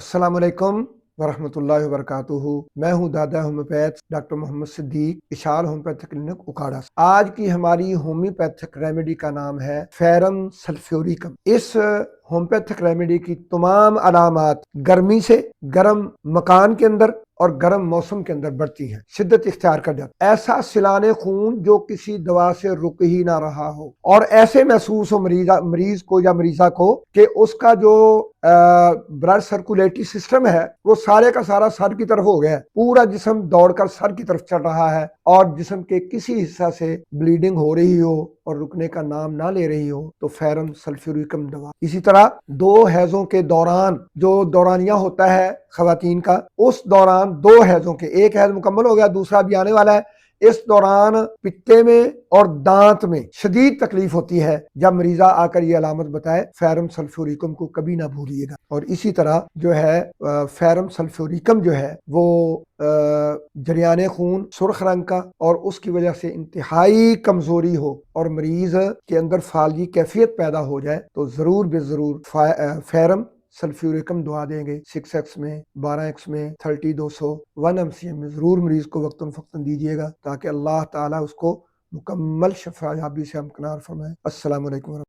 السلام علیکم ورحمۃ اللہ وبرکاتہ۔ میں ہوں دادا ہومیوپیتھ ڈاکٹر محمد صدیق، اشال ہومیوپیتھک کلینک اکاڑا سے۔ آج کی ہماری ہومیوپیتھک ریمیڈی کا نام ہے فیرم سلفیوریکم۔ اس ہومیوپیتھک ریمیڈی کی تمام علامات گرمی سے، گرم مکان کے اندر اور گرم موسم کے اندر بڑھتی ہیں، شدت اختیار کر جاتا ہے۔ ایسا سیلان خون جو کسی دوا سے رک ہی نہ رہا ہو، اور ایسے محسوس ہو مریض کو یا مریضہ کو کہ اس کا جو بلڈ سرکولیٹری سسٹم ہے وہ سارے کا سارا سر کی طرف ہو گیا ہے، پورا جسم دوڑ کر سر کی طرف چل رہا ہے، اور جسم کے کسی حصہ سے بلیڈنگ ہو رہی ہو اور رکنے کا نام نہ لے رہی ہو تو فیرم سلفیوریکم دوا۔ اسی طرح دو حیضوں کے دوران جو دورانیہ ہوتا ہے خواتین کا، اس دوران دو حیضوں کے، ایک حیض مکمل ہو گیا، دوسرا بھی آنے والا ہے، اس دوران پتے میں اور دانت میں شدید تکلیف ہوتی ہے، جب مریضہ آ کر یہ علامت بتائے فیرم سلفیوریکم کو کبھی نہ بھولیے گا۔ اور اسی طرح جو ہے فیرم سلفیوریکم جو ہے وہ جریان خون سرخ رنگ کا اور اس کی وجہ سے انتہائی کمزوری ہو اور مریض کے اندر فالجی کیفیت پیدا ہو جائے تو ضرور بے ضرور فیرم سلفیوریکم دعا دیں گے۔ 6x میں، 12x میں، 30-200 1 mcm میں ضرور مریض کو وقتاً فوقتاً دیجیے گا، تاکہ اللہ تعالیٰ اس کو مکمل شفا یابی سے ہمکنار فرمائے۔ السلام علیکم۔